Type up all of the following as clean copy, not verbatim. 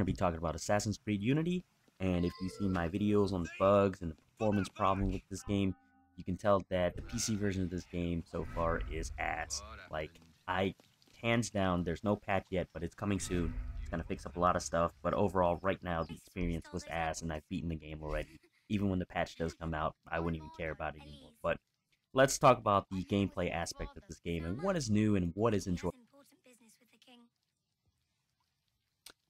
be talking about Assassin's Creed Unity, and if you've seen my videos on the bugs and the performance problem with this game, you can tell that the PC version of this game so far is ass. Like, hands down, there's no patch yet, but it's coming soon. It's gonna fix up a lot of stuff, but overall, right now, the experience was ass, and I've beaten the game already. Even when the patch does come out, I wouldn't even care about it anymore. But let's talk about the gameplay aspect of this game and what is new and what is enjoyable.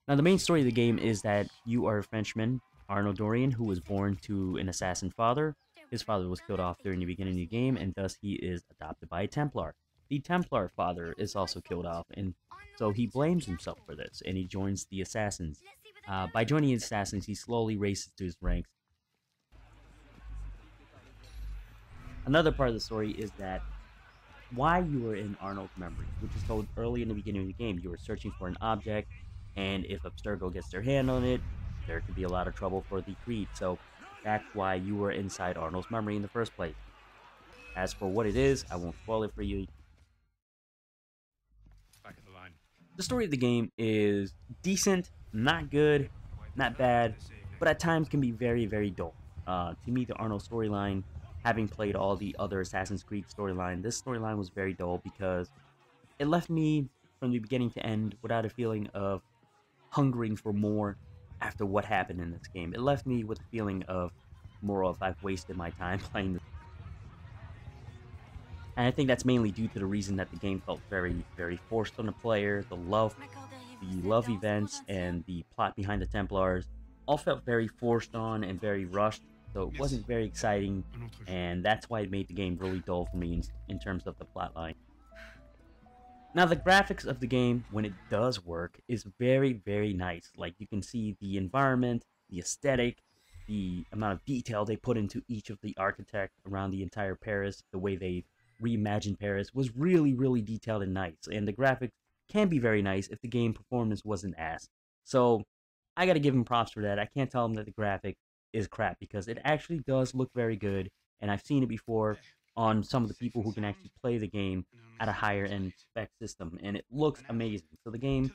Now, the main story of the game is that you are a Frenchman, Arnold Dorian, who was born to an assassin father. His father was killed off during the beginning of the game, and thus he is adopted by a Templar. The Templar father is also killed off, and so he blames himself for this, and he joins the assassins. By joining the assassins, he slowly raises to his ranks. Another part of the story is that why you were in Arnold Memory, which is told early in the beginning of the game. You were searching for an object, and if Abstergo gets their hand on it, there could be a lot of trouble for the Creed. So that's why you were inside Arnold's memory in the first place. As for what it is, I won't spoil it for you. Back at the line. The story of the game is decent, not good, not bad, but at times can be very, very dull. To me, the Arnold storyline, having played all the other Assassin's Creed storyline, this storyline was very dull because it left me from the beginning to end without a feeling of hungering for more after what happened in this game. It left me with a feeling of more of I've wasted my time playing this. And I think that's mainly due to the reason that the game felt very, very forced on the player. The love events and the plot behind the Templars all felt very forced on and very rushed. So it wasn't very exciting, and that's why it made the game really dull for me in terms of the plotline. Now, the graphics of the game, when it does work, is very, very nice. Like, you can see the environment, the aesthetic, the amount of detail they put into each of the architect around the entire Paris, the way they reimagined Paris was really, really detailed and nice. And the graphics can be very nice if the game performance wasn't ass. So, I gotta give them props for that. I can't tell them that the graphic is crap because it actually does look very good, and I've seen it before on some of the people who can actually play the game at a higher end spec system, and it looks amazing. So the game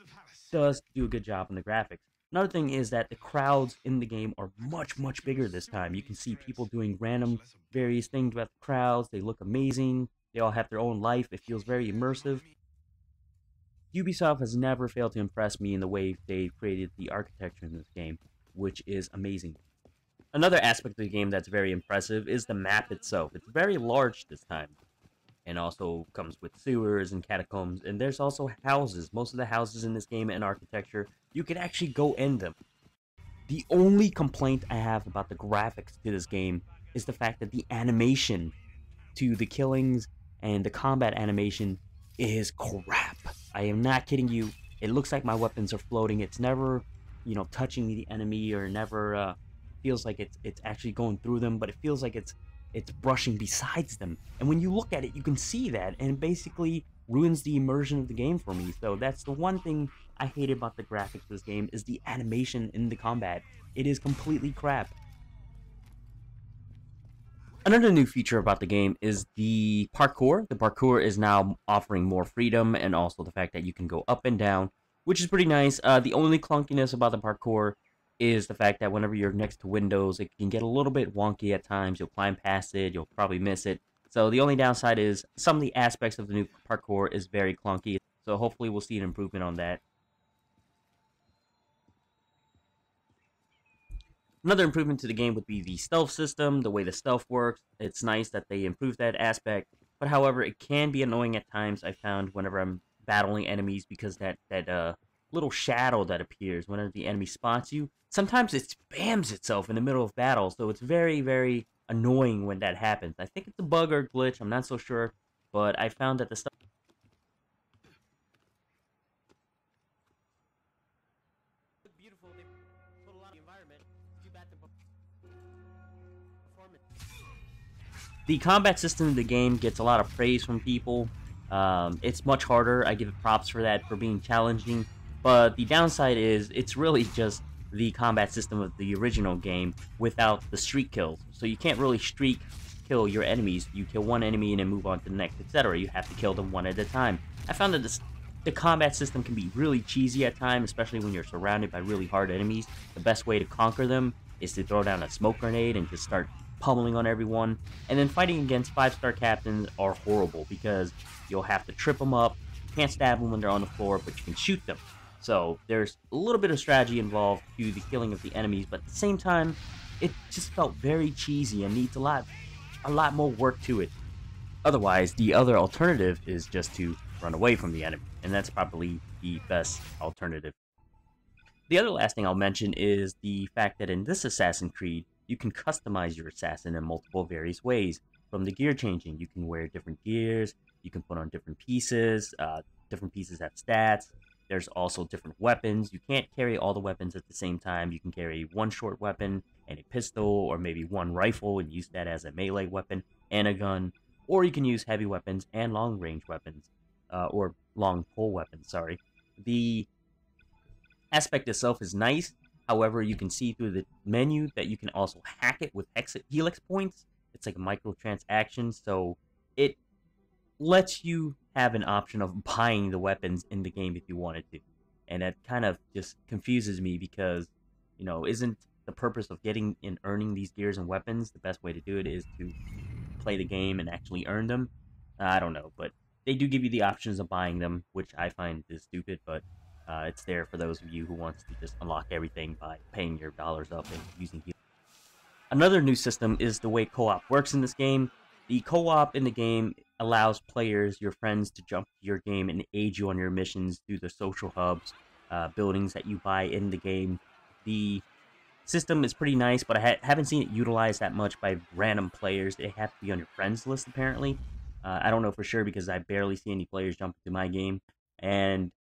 does do a good job on the graphics. Another thing is that the crowds in the game are much, much bigger this time. You can see people doing random various things about the crowds. They look amazing. They all have their own life. It feels very immersive. Ubisoft has never failed to impress me in the way they created the architecture in this game, which is amazing. Another aspect of the game that's very impressive is the map itself. It's very large this time, and also comes with sewers and catacombs, and there's also houses. Most of the houses in this game and architecture, you can actually go in them. The only complaint I have about the graphics to this game is the fact that the animation to the killings and the combat animation is crap. I am not kidding you. It looks like my weapons are floating. It's never, touching the enemy, or never feels like it's actually going through them, but it feels like it's brushing besides them. And when you look at it, you can see that, and it basically ruins the immersion of the game for me. So that's the one thing I hate about the graphics of this game, is the animation in the combat. It is completely crap. Another new feature about the game is the parkour. The parkour is now offering more freedom, and also the fact that you can go up and down, which is pretty nice. The only clunkiness about the parkour is the fact that whenever you're next to windows, it can get a little bit wonky at times. You'll climb past it, you'll probably miss it. So the only downside is some of the aspects of the new parkour is very clunky. So hopefully we'll see an improvement on that. Another improvement to the game would be the stealth system, the way the stealth works. It's nice that they improved that aspect, but however, it can be annoying at times, I found, whenever I'm battling enemies, because that little shadow that appears whenever the enemy spots you, sometimes it spams itself in the middle of battle, so it's very, very annoying when that happens. I think it's a bug or a glitch, I'm not so sure, but I found that the stuff beautiful. They put a lot of environment. Too bad the performance. The combat system of the game gets a lot of praise from people. It's much harder. I give it props for that, for being challenging. But the downside is it's really just the combat system of the original game without the streak kills. So you can't really streak kill your enemies. You kill one enemy and then move on to the next, etc. You have to kill them one at a time. I found that The combat system can be really cheesy at times, especially when you're surrounded by really hard enemies. The best way to conquer them is to throw down a smoke grenade and just start pummeling on everyone. And then fighting against 5-star captains are horrible because you'll have to trip them up. You can't stab them when they're on the floor, but you can shoot them. So there's a little bit of strategy involved to the killing of the enemies, but at the same time, it just felt very cheesy and needs a lot more work to it. Otherwise, the other alternative is just to run away from the enemy, and that's probably the best alternative. The other last thing I'll mention is the fact that in this Assassin's Creed, you can customize your assassin in multiple various ways. From the gear changing, you can wear different gears, you can put on different pieces have stats. There's also different weapons. You can't carry all the weapons at the same time. You can carry one short weapon and a pistol, or maybe one rifle and use that as a melee weapon and a gun. Or you can use heavy weapons and long-range weapons, or long pole weapons, sorry. The aspect itself is nice. However, you can see through the menu that you can also hack it with helix points. It's like a microtransaction, so it lets you have an option of buying the weapons in the game if you wanted to. And that kind of just confuses me because, isn't the purpose of getting and earning these gears and weapons, the best way to do it is to play the game and actually earn them? I don't know, but they do give you the options of buying them, which I find is stupid, but it's there for those of you who wants to just unlock everything by paying your dollars up and using heal. Another new system is the way co-op works in this game. The co-op in the game allows players, your friends, to jump to your game and aid you on your missions through the social hubs, buildings that you buy in the game. The system is pretty nice, but I haven't seen it utilized that much by random players. They have to be on your friends list, apparently. I don't know for sure because I barely see any players jump into my game. And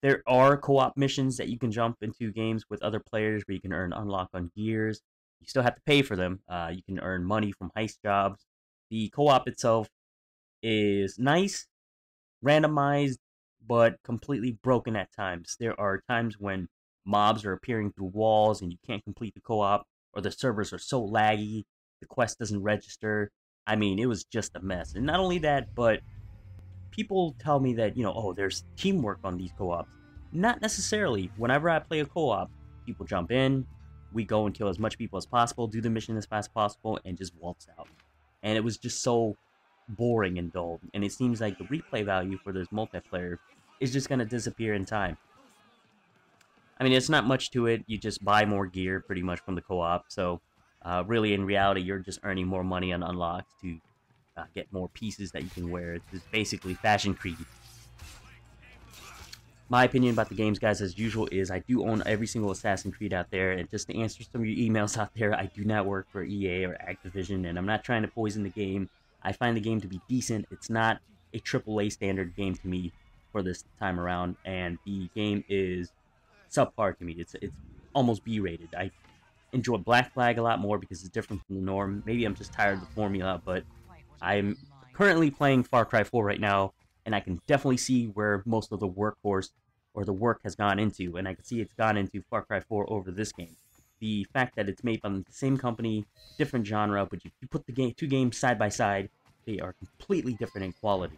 there are co-op missions that you can jump into games with other players where you can earn unlock on gears. You still have to pay for them. You can earn money from heist jobs. The co-op itself is nice, randomized, but completely broken at times. There are times when mobs are appearing through walls and you can't complete the co-op, or the servers are so laggy, the quest doesn't register. I mean, it was just a mess. And not only that, but people tell me that, oh, there's teamwork on these co-ops. Not necessarily. Whenever I play a co-op, people jump in, we go and kill as much people as possible, do the mission as fast as possible, and just waltz out. And it was just so boring and dull. And it seems like the replay value for this multiplayer is just going to disappear in time. I mean, it's not much to it. You just buy more gear pretty much from the co-op. So really, in reality, you're just earning more money on unlocks to get more pieces that you can wear. It's basically Fashion Creed. My opinion about the games, guys, as usual, is I do own every single Assassin's Creed out there. And just to answer some of your emails out there, I do not work for EA or Activision, and I'm not trying to poison the game. I find the game to be decent. It's not a AAA standard game to me for this time around, and the game is subpar to me. It's almost B-rated. I enjoy Black Flag a lot more because it's different from the norm. Maybe I'm just tired of the formula, but I'm currently playing Far Cry 4 right now, and I can definitely see where most of the workhorse or the work has gone into, and I can see it's gone into Far Cry 4 over this game. The fact that it's made by the same company, different genre, but you put the two games side by side, they are completely different in quality.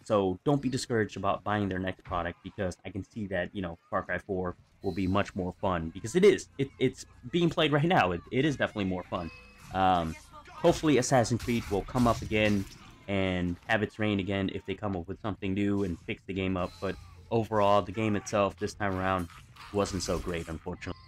So don't be discouraged about buying their next product, because I can see that, Far Cry 4 will be much more fun, because it is. It's being played right now. It is definitely more fun. Hopefully Assassin's Creed will come up again and have its reign again if they come up with something new and fix the game up, but overall, the game itself this time around wasn't so great, unfortunately.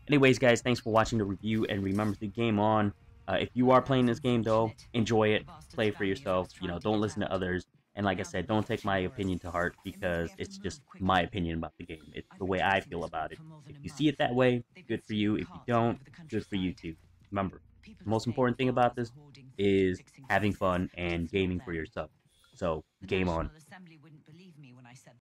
Anyways, guys, thanks for watching the review, and remember to game on. If you are playing this game, though, enjoy it. Play it for yourself. Don't listen to others. And like I said, don't take my opinion to heart, because it's just my opinion about the game. It's the way I feel about it. If you see it that way, good for you. If you don't, good for you too. Remember, the most important thing about this is having fun and gaming for yourself. So, game on.